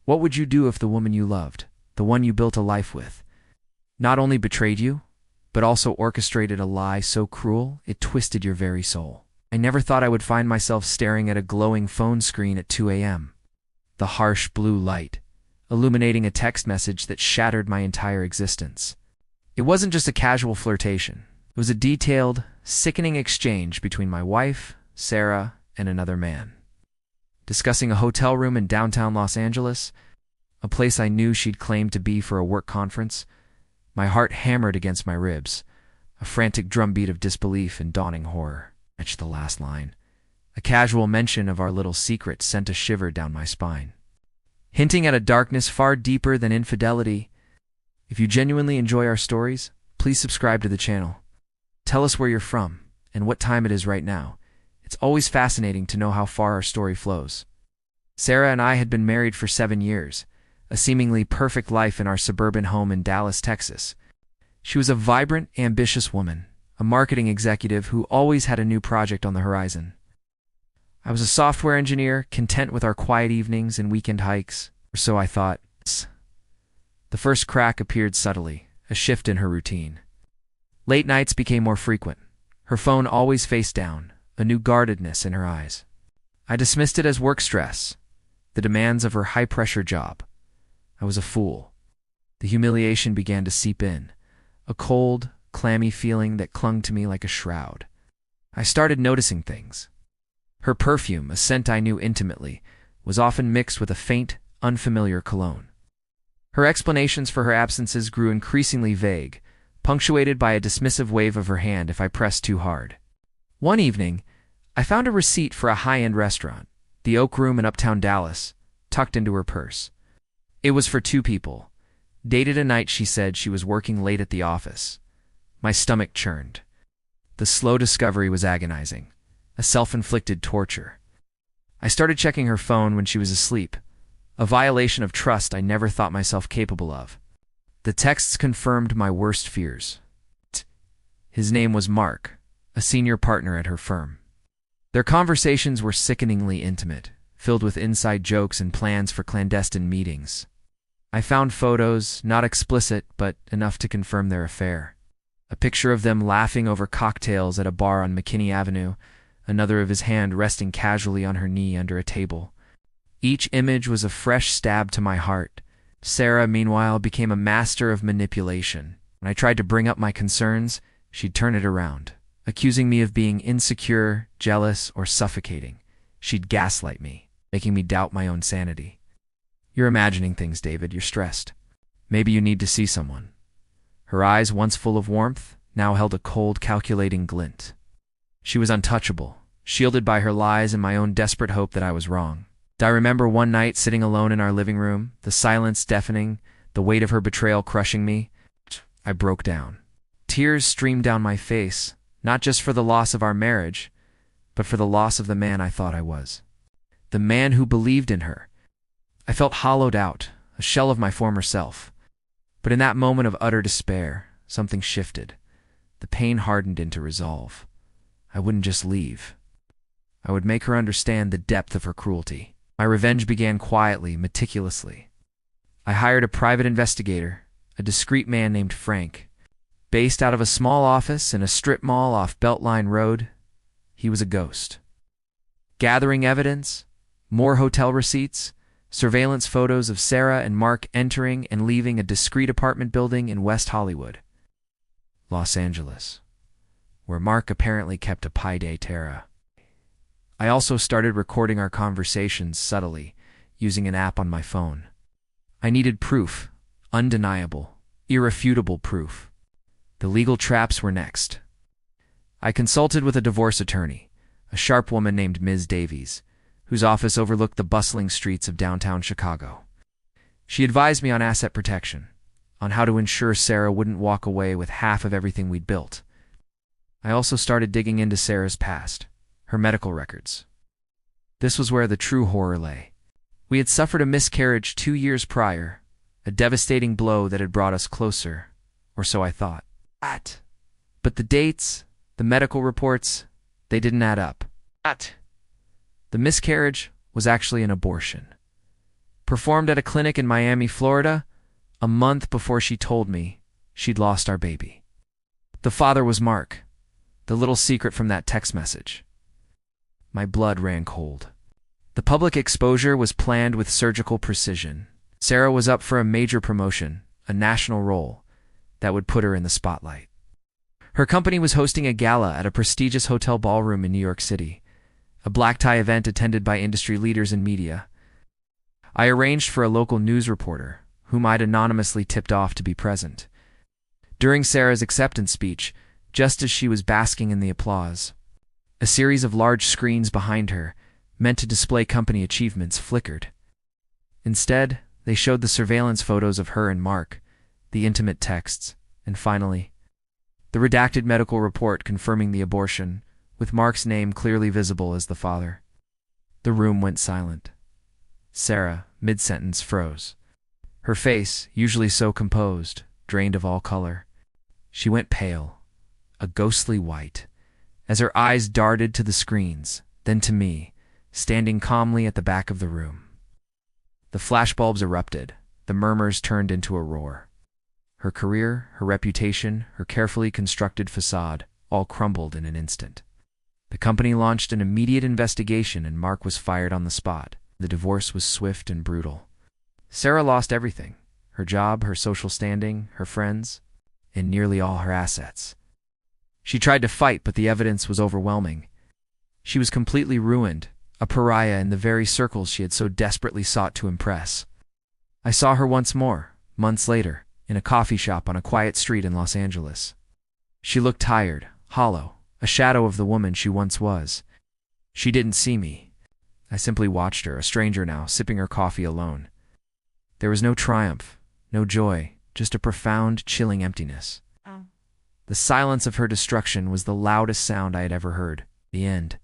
What would you do if the woman you loved, the one you built a life with, not only betrayed you, but also orchestrated a lie so cruel it twisted your very soul? I never thought I would find myself staring at a glowing phone screen at 2 a.m. The harsh blue light, illuminating a text message that shattered my entire existence. It wasn't just a casual flirtation. It was a detailed, sickening exchange between my wife, Sarah, and another man. Discussing a hotel room in downtown Los Angeles, a place I knew she'd claimed to be for a work conference, my heart hammered against my ribs, a frantic drumbeat of disbelief and dawning horror. Etched the last line. A casual mention of our little secret sent a shiver down my spine, hinting at a darkness far deeper than infidelity. If you genuinely enjoy our stories, please subscribe to the channel. Tell us where you're from and what time it is right now. It's always fascinating to know how far our story flows. Sarah and I had been married for 7 years, a seemingly perfect life in our suburban home in Dallas, Texas. She was a vibrant, ambitious woman, a marketing executive who always had a new project on the horizon. I was a software engineer, content with our quiet evenings and weekend hikes, or so I thought. The first crack appeared subtly, a shift in her routine. Late nights became more frequent, her phone always face down, a new guardedness in her eyes. I dismissed it as work stress, the demands of her high-pressure job. I was a fool. The humiliation began to seep in, a cold, clammy feeling that clung to me like a shroud. I started noticing things. Her perfume, a scent I knew intimately, was often mixed with a faint, unfamiliar cologne. Her explanations for her absences grew increasingly vague, punctuated by a dismissive wave of her hand if I pressed too hard. One evening, I found a receipt for a high-end restaurant, the Oak Room in Uptown Dallas, tucked into her purse. It was for 2 people, dated a night she said she was working late at the office. My stomach churned. The slow discovery was agonizing, a self-inflicted torture. I started checking her phone when she was asleep, a violation of trust I never thought myself capable of. The texts confirmed my worst fears. His name was Mark, a senior partner at her firm. Their conversations were sickeningly intimate, filled with inside jokes and plans for clandestine meetings. I found photos, not explicit, but enough to confirm their affair. A picture of them laughing over cocktails at a bar on McKinney Avenue, another of his hand resting casually on her knee under a table. Each image was a fresh stab to my heart. Sarah, meanwhile, became a master of manipulation. When I tried to bring up my concerns, she'd turn it around, accusing me of being insecure, jealous, or suffocating. She'd gaslight me, making me doubt my own sanity. "You're imagining things, David. You're stressed. Maybe you need to see someone." Her eyes, once full of warmth, now held a cold, calculating glint. She was untouchable, shielded by her lies and my own desperate hope that I was wrong. I remember one night sitting alone in our living room, the silence deafening, the weight of her betrayal crushing me. I broke down. Tears streamed down my face, not just for the loss of our marriage, but for the loss of the man I thought I was. The man who believed in her. I felt hollowed out, a shell of my former self. But in that moment of utter despair, something shifted. The pain hardened into resolve. I wouldn't just leave. I would make her understand the depth of her cruelty. My revenge began quietly, meticulously. I hired a private investigator, a discreet man named Frank. Based out of a small office in a strip mall off Beltline Road, he was a ghost. Gathering evidence, more hotel receipts, surveillance photos of Sarah and Mark entering and leaving a discreet apartment building in West Hollywood, Los Angeles, where Mark apparently kept a pied a terre. I also started recording our conversations subtly, using an app on my phone. I needed proof, undeniable, irrefutable proof. The legal traps were next. I consulted with a divorce attorney, a sharp woman named Ms. Davies, whose office overlooked the bustling streets of downtown Chicago. She advised me on asset protection, on how to ensure Sarah wouldn't walk away with half of everything we'd built. I also started digging into Sarah's past, her medical records. This was where the true horror lay. We had suffered a miscarriage 2 years prior, a devastating blow that had brought us closer, or so I thought. But the dates, the medical reports, they didn't add up. The miscarriage was actually an abortion. Performed at a clinic in Miami, Florida, a month before she told me she'd lost our baby. The father was Mark, the little secret from that text message. My blood ran cold. The public exposure was planned with surgical precision. Sarah was up for a major promotion, a national role, that would put her in the spotlight. Her company was hosting a gala at a prestigious hotel ballroom in New York City, a black tie event attended by industry leaders and media. I arranged for a local news reporter, whom I'd anonymously tipped off to be present. During Sarah's acceptance speech, just as she was basking in the applause, a series of large screens behind her, meant to display company achievements, flickered. Instead, they showed the surveillance photos of her and Mark, the intimate texts, and finally, the redacted medical report confirming the abortion, with Mark's name clearly visible as the father. The room went silent. Sarah, mid-sentence, froze. Her face, usually so composed, drained of all color. She went pale, a ghostly white, as her eyes darted to the screens, then to me, standing calmly at the back of the room. The flashbulbs erupted. The murmurs turned into a roar. Her career, her reputation, her carefully constructed facade, all crumbled in an instant. The company launched an immediate investigation and Mark was fired on the spot. The divorce was swift and brutal. Sarah lost everything: her job, her social standing, her friends, and nearly all her assets. She tried to fight, but the evidence was overwhelming. She was completely ruined, a pariah in the very circles she had so desperately sought to impress. I saw her once more, months later, in a coffee shop on a quiet street in Los Angeles. She looked tired, hollow, a shadow of the woman she once was. She didn't see me. I simply watched her, a stranger now, sipping her coffee alone. There was no triumph, no joy, just a profound, chilling emptiness. The silence of her destruction was the loudest sound I had ever heard. The end.